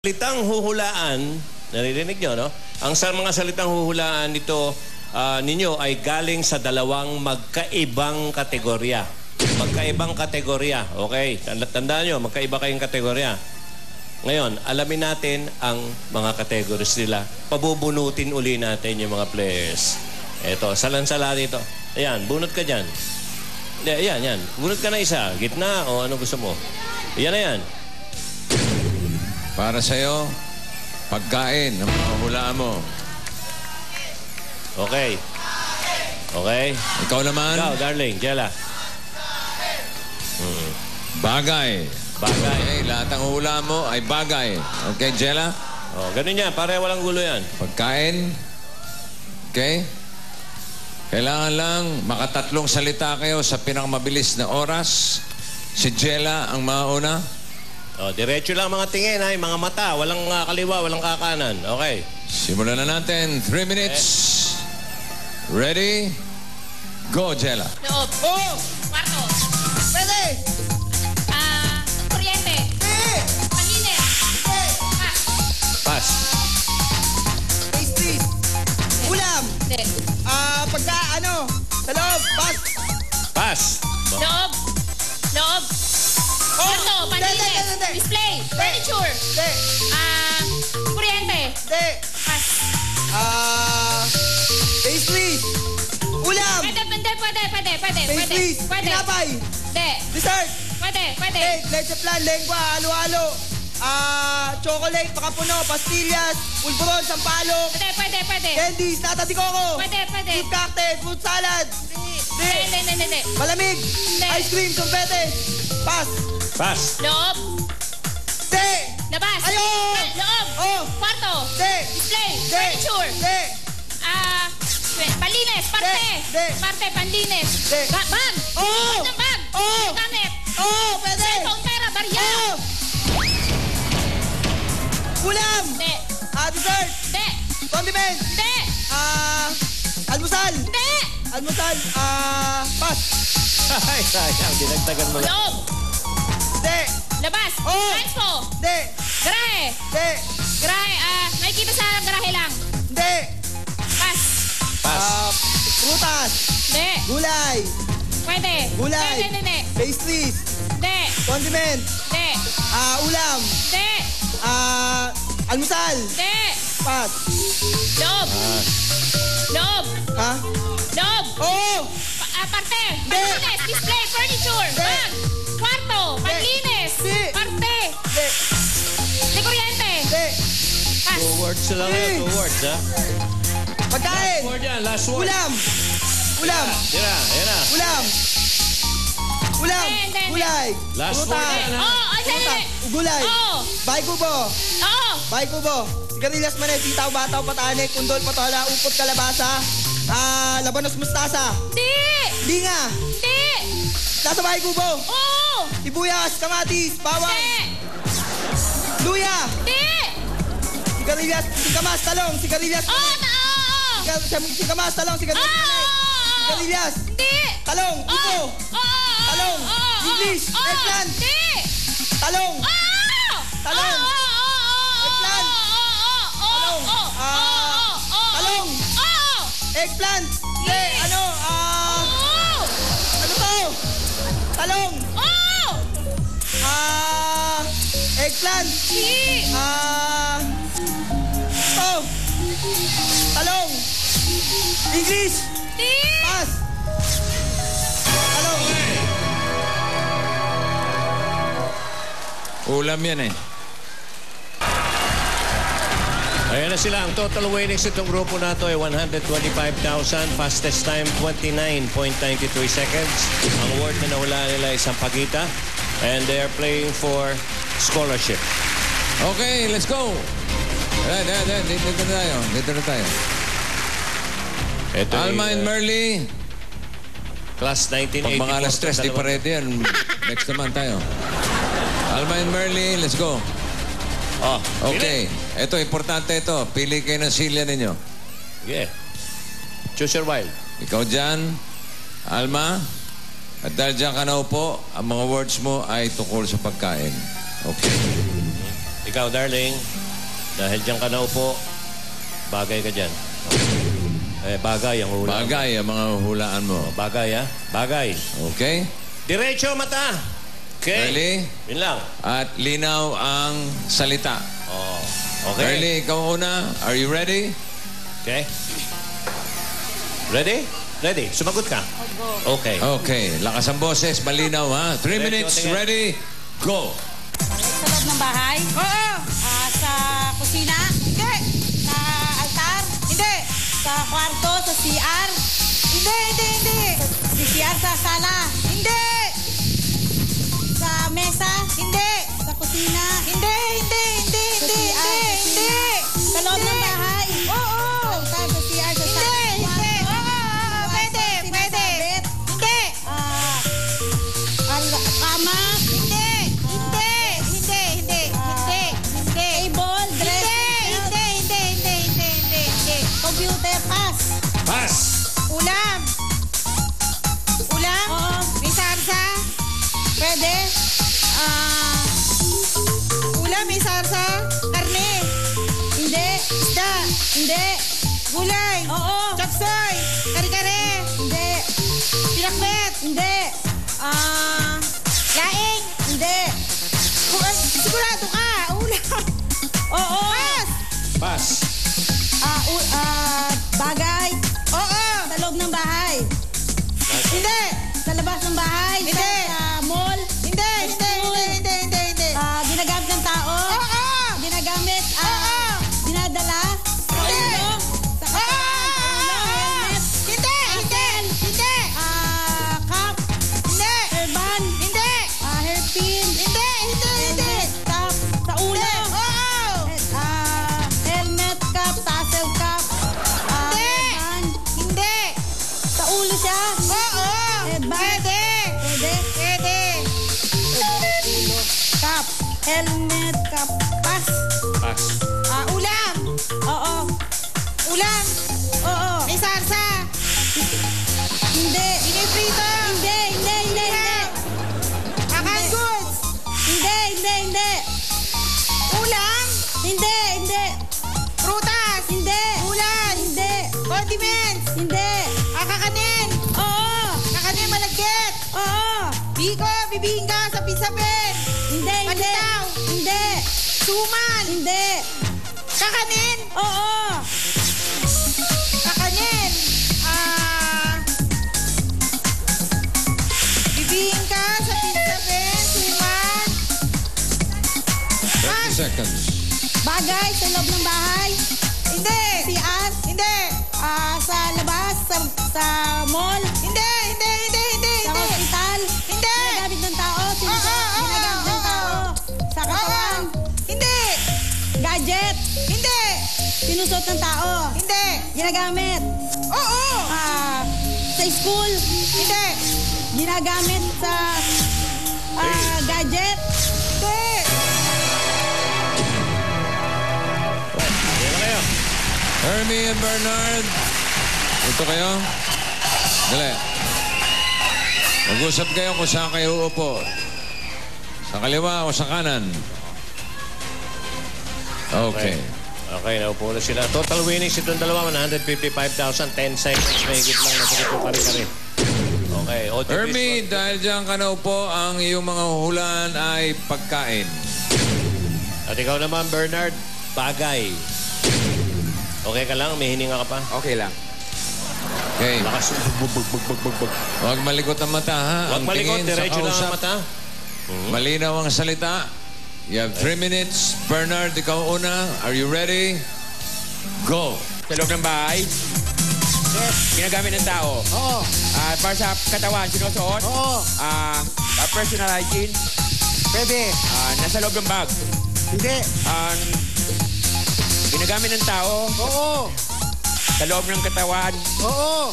Salitang huhulaan, naririnig nyo, no? Ang mga salitang huhulaan nito ninyo ay galing sa dalawang magkaibang kategorya. Magkaibang kategorya, okay? Tandaan nyo, magkaiba kayong kategorya. Ngayon, alamin natin ang mga categories nila. Pabubunutin uli natin yung mga players. Eto, salansala dito. Ayan, bunot ka dyan. Ayan, yan. Bunot ka na isa. Gitna o ano gusto mo? Ayan na yan. Para sa'yo, pagkain ang mga hulaan mo. Okay. Okay. Ikaw naman? Ikaw, darling. Jella. Bagay. Bagay. Okay, lahat ng hulaan mo ay bagay. Okay, Jella? Oh, ganun yan. Pare walang gulo yan. Pagkain. Okay? Kailangan lang makatatlong salita kayo sa pinakamabilis na oras. Si Jella ang mauna. Oh, diretso lang mga tingin, ay mga mata, walang kaliwa, walang kakanan. Okay. Simulan na natin. 3 minutes. Ready? Go, Jella. Loob. Oh! Kwarto. Pwede! Kuryente. Hindi! Palinis. Hindi! Pass. Pastries! Ulam! Hindi. Sa loob! Pass! Pass. Loob. Loob. Kwarto. Palinis. Hindi! Display. Furniture. Hindi! Kuryente. Hindi! Pass. Pastries! Ulam! Pwede. Pastries! Pinapay! Hindi. Dessert! Pwede. Cake! Leche flan! Lengua! Halo-halo! Chocolate! Pakapuno! Pastillas! Pulburon! Sampalok! Pwede. Candies! Nata de coco! Pwede. Fruit cocktail! Fruit salad! Hindi. Malamig! Hindi. Ice cream! Sumpete! Pass! Pass. Loob. Hindi! Labas. Ayun! Loob. Oh! Kwarto. Hindi! Display. Hindi! Furniture. Hindi! Panlinis. Parte. Hindi. Parte. Panlinis. Hindi. Bag. Oh! Bag ng bag. Oh! Gamit. Oh! Pwede! Cellphone, pera, barya. Oh! Ulam! Hindi. Dessert! Hindi. Condiment! Hindi. Almusal! Hindi. Almusal! Pass! Ay, sayang. Dinagdagan mo lang. Loob. Hindi! Labas. Oh! Transpo. Hindi! Garahe. Hindi! Garahe. Nakikita sa garahe lang. Hindi! Pass. Pass. Prutas! Hindi. Gulay! Pwede. Gulay! Hindi. Pastries! Hindi. Condiment! Hindi. Ulam! Hindi. Almusal! Hindi. Pass! Loob. Loob. Ha? Loob. Oo! Parte. Panlinis. Display. Furniture. Hindi. Bag. Kwarto. Panlinis. Hindi. Parte. Hindi! May kuryente. Hindi! Pass. 2 words na lang kayo. 2 words, ha? Pagkain! Last word yan. Last word. Ulam! Ulam! Tira. Ayan na. Ulam! Ulam! Hindi. Gulay! Last Prutas! word yan, ha? Ay, Prutas! hindi. Gulay! Oo. Bahay kubo! Oo. Bahay kubo! Sigarilyas manet, sitaw, bataw, patane, kundol, patola, upot, kalabasa, labanos, mustasa. Hindi. Hindi nga! Hindi. Nasa bahay kubo! Oo. Sibuyas, kamatis, bawang, Hindi. luya! Hindi. Sigarilyas, sikamas, talong, sigarilyas Oo. Oo. sikamas, talong, sigarilyas manet, sigarilyas, Hindi. talong, upo, talong, English, eggplant, Hindi. talong, talong, eggplant, talong, talong, eggplant, hindi, ano to? Talong, eggplant, to, talong, English, pass, talong, Ulam yan eh. Ayan na sila. Ang total winnings itong grupo na ito ay 125,000. Fastest time, 29.93 seconds. Ang word na nahulaan nila ay sampagita. And they are playing for scholarship. Okay, let's go. Dito na tayo. Ito Alma and Merly. Class 1984. Pag mga alas 3, di pa ready yan. Next naman tayo. Alma and Merly, let's go. Oh, Okay. Ito, importante ito. Pili kayo ng silya ninyo. Yeah. Choose your wild. Ikaw dyan, Alma. At dahil dyan ka naupo, ang mga words mo ay tungkol sa pagkain. Okay. Ikaw, darling, dahil diyan ka naupo, bagay ka dyan. Bagay ang hula. Bagay ang mga hulaan mo. Bagay, ha? Bagay. Okay? Diretso mata. Okay. Curly? Yun lang. At linaw ang salita. Oh. Okay. Curly, ikaw una. Are you ready? Okay. Ready? Ready. Sumagot ka. Okay. Okay. Lakas ang boses. Malinaw, ha? 3 Diretso, minutes. tingin. Ready? Go. Sa loob ng bahay? Oo. Sa kusina? Hindi. Sa altar? Hindi. Sa kwarto? Sa CR? Hindi. Sa CR sa sala? Hindi. Sa mesa? Hindi. Sa kusina? Hindi. Sa loob ng bahay? Oo. Sa altar, sa CR, sa sala? Hindi. Oo. Pwede. Hindi. Kama? Hindi. Table, dress. Hindi. Computer, pass. Pass. Ulam. Oo. May sarsa? Pwede. Ulam, may sarsa? Karne? Hindi. Isda? Hindi. Gulay? Oo. Chapsoy? Kare-kare? Hindi. Pinakbet? Hindi. Laing? Hindi. Sigurado ka. Ulam. Oo. Pass. Pass. Bagay? Oo. Sa loob ng bahay? Hindi. Sa labas ng bahay? Hindi. Sa mall? Hindi. Ginagamit ng tao? Oo. Ginagamit? Dinadala? Sa Hindi. ulo? Sa katawan? Sa ulo? Helmet? Hindi. Cup? Hindi. Hairband? Hindi. Hairpin? Hindi. Helmet? Cap? Sa ulo? Oo. Helmet? Cap? Tassel cap? Headband? Hindi. Sa ulo siya? Oo. Headband? Pwede. Cap? Helmet? Cap? Pass? Pass. Ulam. Oo. Ulam. Oo. May sarsa. Hindi. Piniprito. Hindi. Canned goods. Hindi. Ulam. Hindi. Prutas. Hindi. Ulan. Hindi. Condiments. Hindi. Kakanin. Oo. Kakanin malagkit. Oo. Biko, bibingka, sapin-sapin. Hindi. Panitaw. Hindi. Suman. Hindi. Kakanin. Oo. Kakanin. Bibingka, sapin-sapin, suman. 30 seconds. Bagay sa loob ng bahay. Hindi. CR. Hindi. Sa labas. Sa mall. Hindi. Sa hospital. Hindi. Ginagamit ng tao. Oo. Ginagamit ng tao. Sa katawan. Hindi. Gadget. Hindi. Sinusot ng tao. Hindi. Ginagamit. Oo. Sa school. Hindi. Ginagamit sa gadget. Hindi. Yan na kayo. Hermie and Bernard. Ito kayo. Dali. Mag-usap kayo kung saan kayo uupo. Sa kaliwa o sa kanan. Okay. Okay, naupo na sila. Total winnings itong dalawa, 155,000. 10 seconds. Mahigit lang. Nasakit yung kare-kare. Okay. Hermie, dahil dyan ka na upo, ang iyong mga hulaan ay pagkain. At ikaw naman, Bernard, bagay. Okay ka lang? May hininga ka pa? Okay lang. Okay. Lakas. Huwag malikot ang mata, ha? Huwag Ang malikot. tingin sa Diretso lang ang kausap. mata. Malinaw ang salita. You have 3 minutes. Bernard, ikaw una. Are you ready? Go. Sa loob ng bahay, ginagamit ng tao. Oo. Para sa katawan, sinusuot. Oo. Personal hygiene, Pwede. nasa loob ng bag. Hindi. Ginagamit ng tao Oo. sa loob ng katawan. Oo.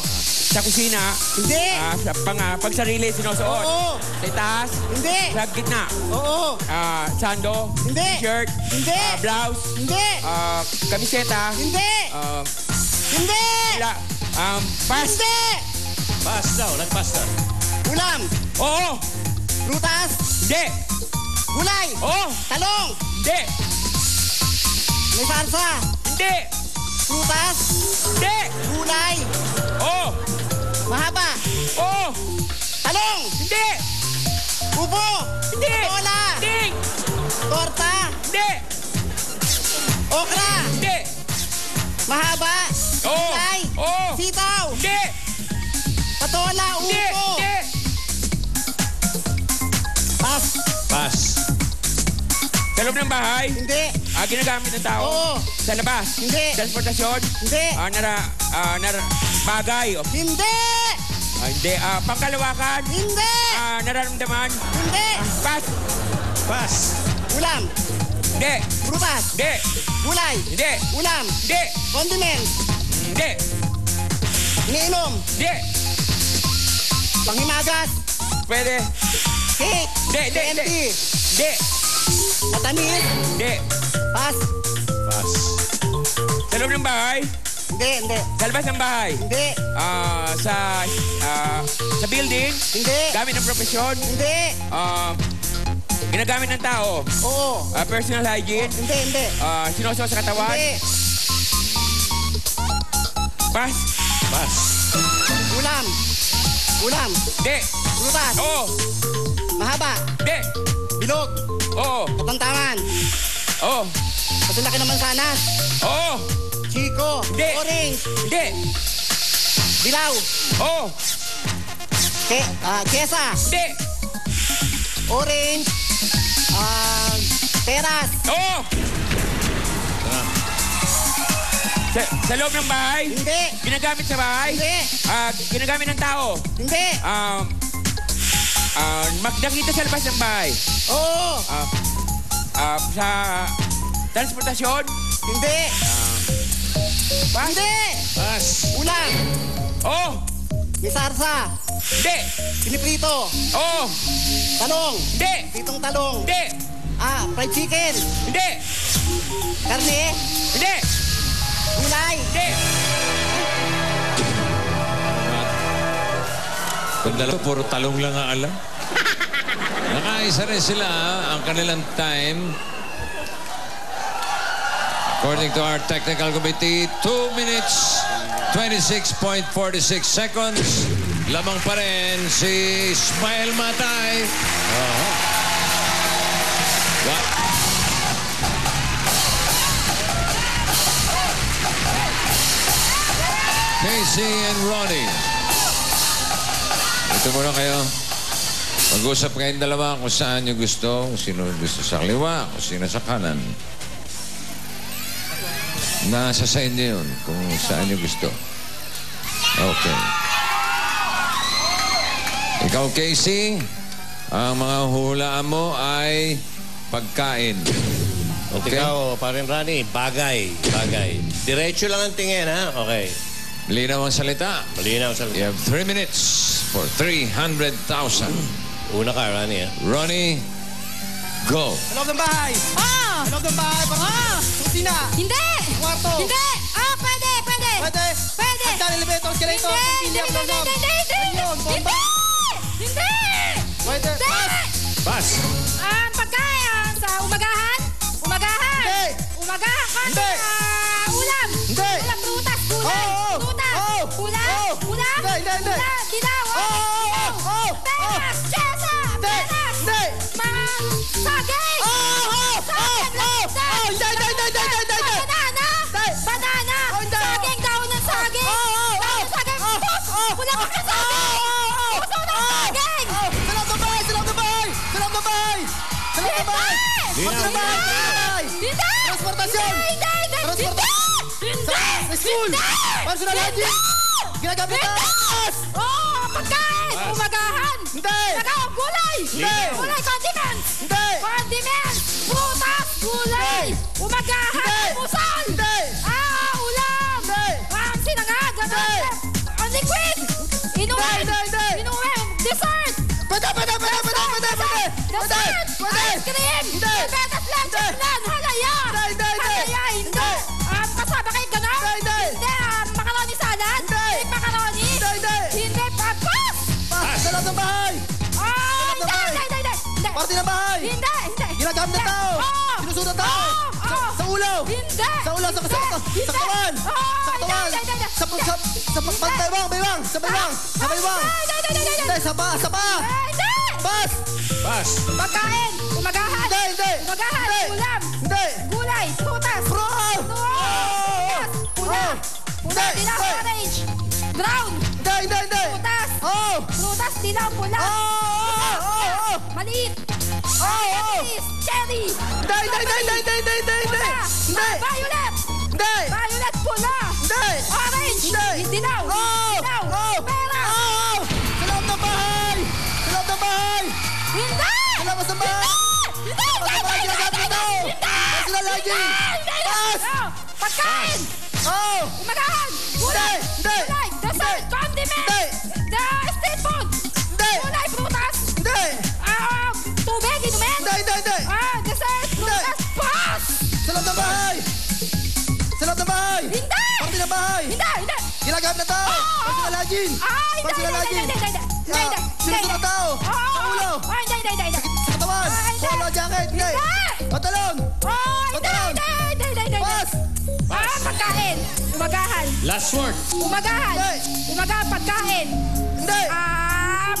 Sa kusina, Hindi. sa pagsarili, sinusuot. Oo. Sa itaas, Hindi. sa gitna. Oo. Sando, Hindi. t-shirt, Hindi. blouse, Hindi. kamiseta, Hindi. Hindi. pass. Hindi. Pass daw. Nag-pass na. Ulam. Oo. Prutas. Hindi. Gulay. Oo. Talong. Hindi. May salsa. Hindi. Prutas. Hindi. Gulay. Oh. Mahaba. Oh. Talong. Hindi. Upo. Hindi. Patola. Hindi. Torta. Hindi. Okra. Hindi. Mahaba. Oh. Gulay. Oh. Sitaw. Hindi. Patola. Hindi. Upo. Hindi. Pas. Pass. Sa loob ng bahay, Hindi. ginagamit ng tao. Oo. Sa labas. Hindi. Transportasyon. Hindi. Bagay. Hindi. Hindi. Pangkalawakan. Hindi. Nararamdaman. Hindi. Pass. Pass. Ulam. Hindi. Prutas. Hindi. Gulay. Hindi. Ulam. Hindi. Condiments. Hindi. Iniinom. Hindi. Panghimagas. Pwede. Cake. Hindi. Hindi. Hindi. Candy. Hindi. Matamis. Hindi. Pas. Pass. Sa loob ng bahay. Hindi. Hindi. Sa labas ng bahay. Hindi. Sa building. Hindi. Gamit ng profesyon. Hindi. Ginagamit ng tao. Oo. Personal hygiene. Hindi. Hindi. Sinusuot sa katawan. Hindi. Pass. Pass. Ulam. Ulam. Hindi. Prutas. Oo. Mahaba. Hindi. Bilog. Oo. Katantaman. Oo. Kasulaki ng mansanas. Oo. Chico. Hindi. Orange. Hindi. Dilaw. Oo. Kesa. Hindi. Orange. Peras. Oo. Sa loob ng bahay. Hindi. Ginagamit sa bahay. Hindi. Ginagamit ng tao. Hindi. Nakita sa labas ng bahay. Oo. Sa transportasyon. Hindi. Pass. Hindi. Pass. Ulam. Oo. May sarsa. Hindi. Piniprito. Oo. Talong. Hindi. Pritong talong. Hindi. Fried chicken. Hindi. Karne. Hindi. Gulay. Hindi. Kung dalawa, puro talong lang ang alam. Nakaisa rin sila ang kanilang time. According to our technical committee, 2 minutes, 26.46 seconds. Lamang pa rin si Ismael Matay. Casey and Ronnie. Ito muna kayo. Mag-usap kayong dalawa kung saan nyo gusto, kung sino gusto sa kaliwa, kung sino sa kanan. Nasa sa inyo yun, kung saan nyo gusto. Okay. Ikaw, Casey, ang mga hulaan mo ay pagkain. At ikaw, parin Rani, bagay. Bagay. Diretso lang ang tingin, ha? Okay. Linaw ang salita. Malinaw sa... You have 3 minutes for 300,000. Una ka, Rani, ha? Ronnie, go. Sa loob ng bahay. Sa loob ng bahay. Kusina. Hindi! Kwarto. Hindi! Pwede! Pwede! Pwede. Pwede! Hagdan, elevator, escalator. Hindi! Ayun, bomba. Hindi! Pwede. Hindi! Pass. Pagkain sa umagahan? Umagahan? Hindi. Umagahan? Hindi. Ulam? Hindi. Ulam, prutas, gulay. Oo. Prutas. Oo. Ulam? Oo. Ulam? Hindi. Ulam, dilaw. Oo. Peras, chesa, Hindi. peras. Hindi. Saging. Saging. Hindi. Banana. Banana. Hindi. Saging, daon ng saging. Daon ng saging. Wala ka sa saging. Puso ng saging. Sa loob ng bahay. Sa loob ng bahay. Sa loob ng bahay. Sa loob ng bahay. Sa loob ng bahay. Hindi! Transportasyon. Hindi! Transportasyon. Hindi! Sa school. Personal hygiene. Ginagamit na. Oo! Pagkain! Umagahan! Hindi. Nagaw! Gulay! Hindi. Gulay! Condiments! Hindi. Condiments! Prutas! Gulay! Umagahan! Hindi. Musal! Hindi. Ulam! Hindi. Sinangag! Hindi. Ang liquid! Inumin! Hindi. Inumin! Dessert! Pwede. Dessert! Ice cream! Hindi. Betas lang! Chaplan! Halaya! Hindi. Halaya! Hindi! Kasama kayo ganon? Hindi. Macaroni salad? Hindi. Macaroni? Hindi. Hindi! Papas! Sa loob ng bahay. Hindi! Party ng bahay. Hindi! Ginagamit ng tao. Oo! Sinusunod ng tao. Oo! Sa ulo. ulo. Hindi. Sa ulo, sa katawan. Sa katawan. Sa katawan. Sa pagpantay bang, baywang. Sa baywang. Sa baywang. Hindi, sa paa, sa paa. Hindi. Pas. Pass. Pagkain. Umagahan. Hindi. Umagahan. Hindi. Ulam. Hindi. Gulay. Prutas. Fruit. Pula. Pula. Dilaw. Orange. Brown. Hindi. Prutas. Oh. Prutas. Dilaw. Pula. Maliit. Maliit. Cherry. Hindi. Violet. Hindi. Violet. Pula. Hindi. Orange. Hindi. Dilaw. Dilaw. Pera. Sa loob ng bahay. Sa loob ng bahay. Hindi. Sa labas ng bahay. Hindi. Sa labas ng bahay. Sinasabi ito. Pas sila lagi. Pas. Pagkain. Oh. Umagahan. Gulay. Hindi. Gulay. Dessert. Condiment. Hindi. Street food. Hindi. Gulay. Prutas. Hindi. Tubig. Inumin. Hindi. Dessert. Prutas. Pass. Sa loob ng bahay. Sa loob ng bahay. Hindi. Parte ng bahay. Hindi. Ginagamit na tao. Pas sila lagi. Pas sila lagi. Sinusunod na tao. Sa ulo. Hindi. Sa katawan. Polo jacket. Hindi. Pantalon. Pantalon. Pas. Pagkain. Umagahan. Last word. Umagahan. Hindi. Umagahan. Pagkain. Hindi.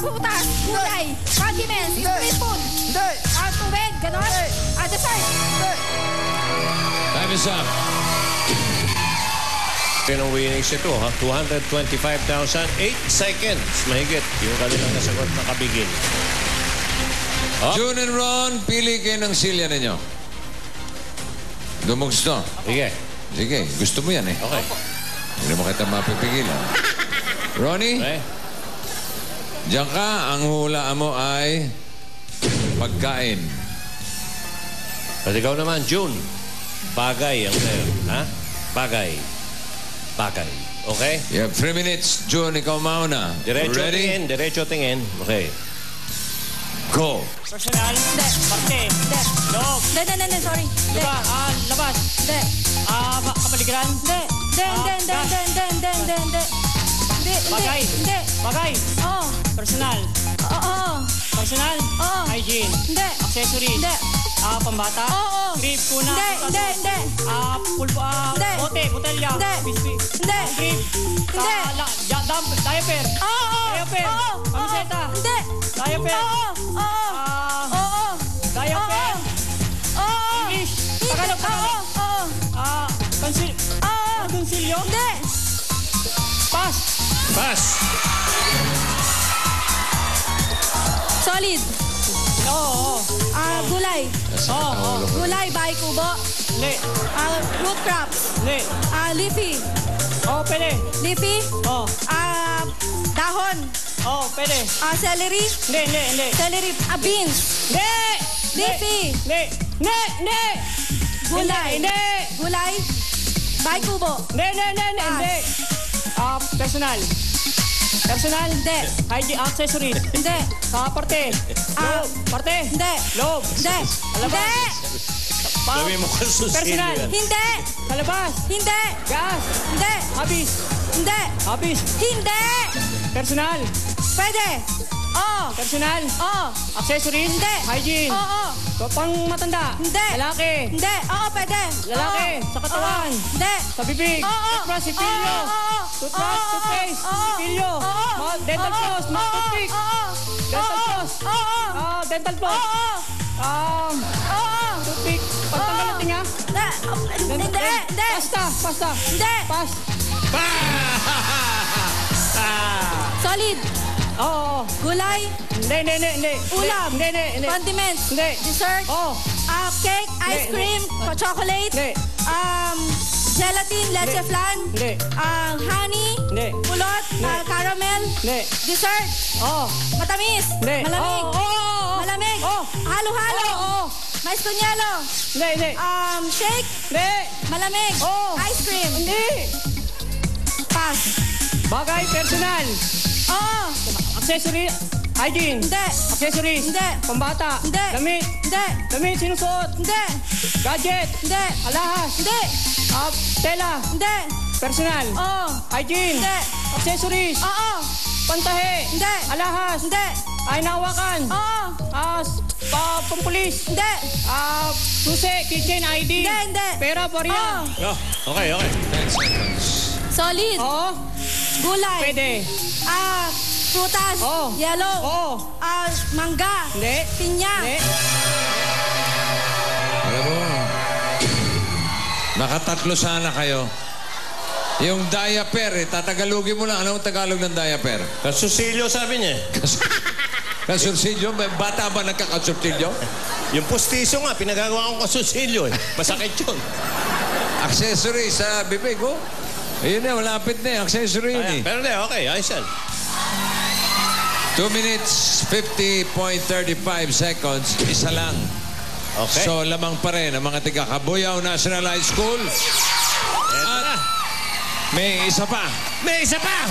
Prutas. Gulay. Condiments. Hindi. Street food. Hindi. Tubig. Ganon. Hindi. Dessert. Hindi. Time is up. Yun ang winnings ito, ha? 225,000, 8 seconds. Mahigit yung kanilang nasagot na kabigin. Oh. June and Ron, pili kayo ng silya ninyo. Dumugsto. Sige. Sige, gusto mo yan eh. Okay. Hindi mo kita mapipigilan. Ronnie, Okay. diyan ka. Ang hulaan mo ay pagkain. At ikaw naman, June. Bagay ang sa'yo. Ha? Bagay. Okay? You have 3 minutes. June, ikaw mauna. Diretso Ready? tingin. Diretso tingin. Okay. Go. Personal. Hindi. Parte. Hindi. Loob. Hindi. Sorry. Hindi. Diba? Labas. Hindi. Kapaligiran. Hindi. Bagay. Hindi. Bagay. Oo. Personal. Oo. Personal. Oo. Hygiene. Hindi. Accessories. Hindi. Pambata. Oo. Grip, kuna. Hindi. Pulpo. Hindi. Bote. Botelya. Hindi. Biscuit. Hindi. Grip. Hindi. Diaper. Oo. Diaper. Oo. Kamiseta. Hindi. Diaper. Oo. Diaper. Oo. English. Tagalog. Oo. Consilio. Hindi. Pass. Pass. Solid. Oo. Gulay. Oo. Gulay, bahay kubo. Hindi. Root crops. Hindi. Leafy. Oo, pwede. Leafy. Oo. Dahon. Oo, pwede. Celery. Hindi. Celery. Beans. Hindi. Leafy. Hindi. Gulay. Hindi. Gulay. Bahay kubo. Hindi. Personal. Personal. Hindi. Hygiene, accessories. Hindi. Parte. Loob. Parte. Hindi. Loob. Hindi. Alabas. Sabi mo kung Personal. susilyo yan. Hindi. Kalabas. Hindi. Gas. Hindi. Habis. Hindi. Habis. Hindi. Personal. Pwede. Oo. Personal. Oo. Accessories. Hindi. Hygiene. Oo. Pang matanda. Hindi. Lalaki. Hindi. Oo, pwede. Lalaki. Oo. Sa katawan. Oo. Hindi. Sa bibig. Oo. Toothbrush, sipilyo. Oo. Toothbrush, Oo. toothpaste, Oo. sipilyo. Oo. Dental Oo. floss, Oo. toothpick. Oo. Dental Oo. floss. Oo. Dental floss. Oo. Oo. Toothpick. Pantanggal ng tinga. Hindi. Hindi. Pasta. Hindi. Pass. Solid. Oo. Gulay. Hindi. Ulam. Hindi. Condiments. Hindi. Dessert. Oo. Cake. Ice Hindi. cream. Chocolate. Hindi. Gelatin. Leche flan. Hindi. Honey. Hindi. Pulot. Hindi. Caramel. Hindi. Dessert. Oo. Matamis. Hindi. Malamig. Oo. Malamig. Oo. Halo-halo. Oo. Mais con yelo. Hindi. Shake. Hindi. Malamig. Oo. Ice cream. Hindi. Pass. Bagay personal. Oo. Accessory. Hygiene. Hindi. Accessories. Hindi. Pambata. Hindi. Damit. Hindi. Damit sinusuot. Hindi. Gadget. Hindi. Alahas. Hindi. Tela. Hindi. Personal. Oo. Hygiene. Hindi. Accessories. Oo. Pantahe. Hindi. Alahas. Hindi. Ay nawakan. Oo. Pampulis. Hindi. Susi, kitchen, ID. Hindi. Pera, barya. Oh. Okay. 10 seconds. Solid. Oo. Gulay. Pwede. Prutas. Oo. Yellow. Oo. Mangga. Hindi. Pinya. Hindi. Alam mo, nakatatlo sana kayo. Yung diaper, tatagalugin mo lang. Anong Tagalog ng diaper? Kasusilyo sabi niya. Kasursilyo? May bata ba nagkakasursilyo? Yung pustiso nga, pinagagawa kong kasusilyo eh. Masakit yun. Accessory sa bibig, oh. Ayun na, malapit na eh. Accessory yun eh. Pero okay, ayos yan. 2 minutes, 50.35 seconds. Isa lang. Okay. So, lamang pa rin ang mga tiga Cabuyao National High School. Eto na. May isa pa. May isa pa!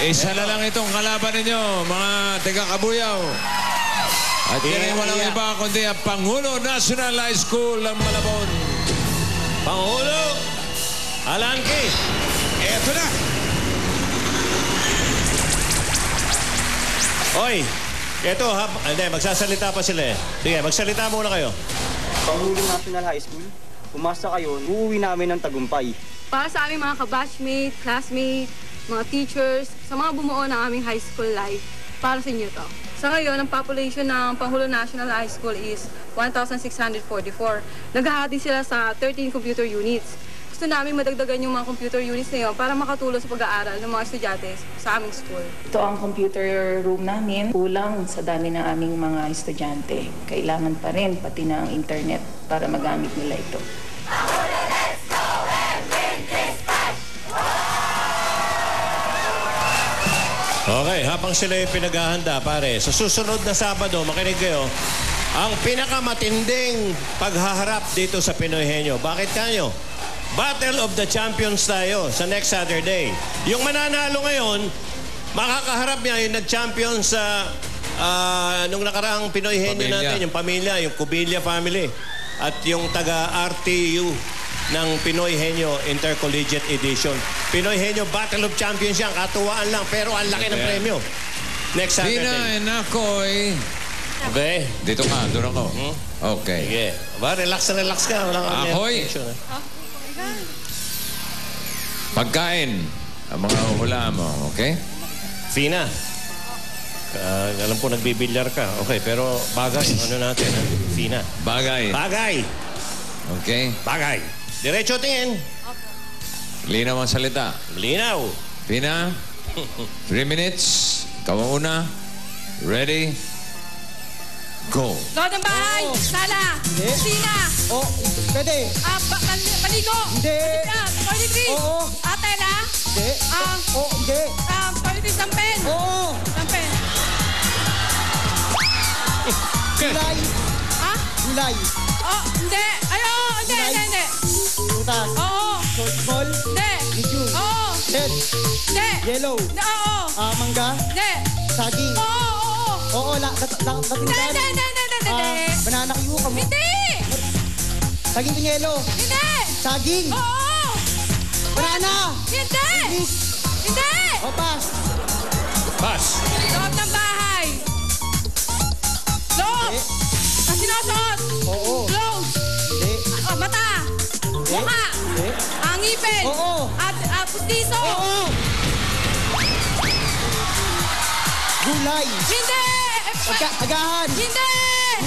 Isa na lang itong kalaban ninyo, mga tiga Cabuyao. At yan ay walang iba kundi ang Pangulo National High School ng Malabon. Pangulo! Alanki! Eto na! Oy! Eto, hindi, magsasalita pa sila eh. Sige, magsalita muna kayo. Pangulo National High School, umasa kayo, uuwi namin ng tagumpay. Para sa aming mga kabatchmate, classmate, mga teachers, sa mga bumuo ng aming high school life, para sa inyo to. Sa ngayon, ang population ng Pangulo National High School is 1,644. Naghahati sila sa 13 computer units. Gusto namin madagdagan yung mga computer units na yun para makatulong sa pag-aaral ng mga estudyante sa aming school. Ito ang computer room namin. Kulang sa dami ng aming mga estudyante. Kailangan pa rin pati na ang internet para magamit nila ito. Okay, habang sila yung pinaghahanda, pare, sa susunod na Sabado, makinig kayo, ang pinakamatinding paghaharap dito sa Pinoy Henyo. Bakit kanyo? Battle of the Champions tayo sa next Saturday. Yung mananalo ngayon, makakaharap niya yung nag-champion sa nung nakaraang Pinoy Henyo natin, yung pamilya, yung Cubilla family. At yung taga-RTU ng Pinoy Henyo Intercollegiate Edition. Pinoy Henyo Battle of Champions yan. Katuwaan lang, pero ang laki ng premyo. Next Saturday. Dina and Akoy. Okay. Dito ka, doon ako. Okay. Sige. Ba, relax na relax ka. Wala kang Ahoy! tension, eh. Pagkain. Ang mga hula mo, okay? Fina. Alam ko nagbibilyar ka. Okay, pero bagay. Ano natin? Ha? Fina. Bagay. Bagay. Okay? Bagay. Diretso tingin. Linaw ang salita. Linaw. Pina, 3 minutes. Ikaw ang una. Ready? Go. Lord ng bahay. Sala. Kusina. Oh, pwede. Maligo. Hindi. Toiletries. Oo. Tela. Hindi. Oh, hindi. Toiletries ng pen. Oo. Ng pen. Gulay. Gulay. Oh, hindi. Hindi. Putas. Oo. Small. Hindi. Medium. Oo. Red. Hindi. Yellow. Oo. Mangga. Hindi. Saging. Oo. Oo, latindan. Hindi. Banana Q. Hindi. Saging ng yellow. Hindi. Saging. Oo. Banana. Hindi. English. Hindi. O, pass. Pass. Loob ng bahay. Loob. Ang sinusuot. Oo. Clothes. Hindi. Mata. Mukha. Hindi. Ang ngipin. Oo. At pustiso. Oo. Gulay. Hindi. Agahan. Hindi.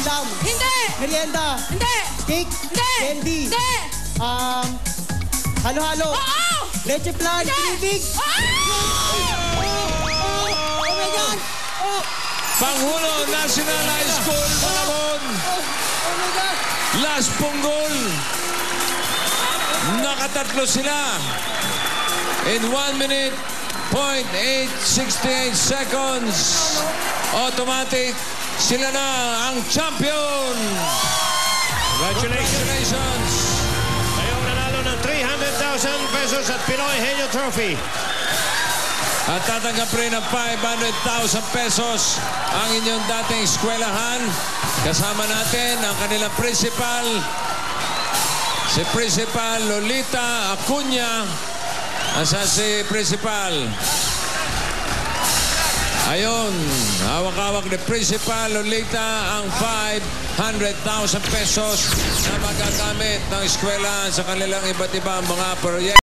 Ulam. Hindi. Merienda. Hindi. Cake. Hindi. Candy. Hindi. Halo-halo. Oo. Leche flan. Hindi. Pinibig. Oh my God. Oh. Pangulo National High School, Malabon. Oh my God. Last punggol. Nakatatlo sila. In 1 minute, 0.868 seconds. Automatic, sila na ang champion. Congratulations. Kayong nanalo ng 300,000 pesos at Pinoy Henyo Trophy. At tatanggap rin ng 500,000 pesos ang inyong dating eskwelahan. Kasama natin ang kanilang principal, si Principal Lolita Acuña. Asa si Principal? Ayun, hawak-hawak ni Principal Lolita ang 5 100,000 pesos na magagamit ng eskwelahan sa kanilang iba't ibang mga proyekto.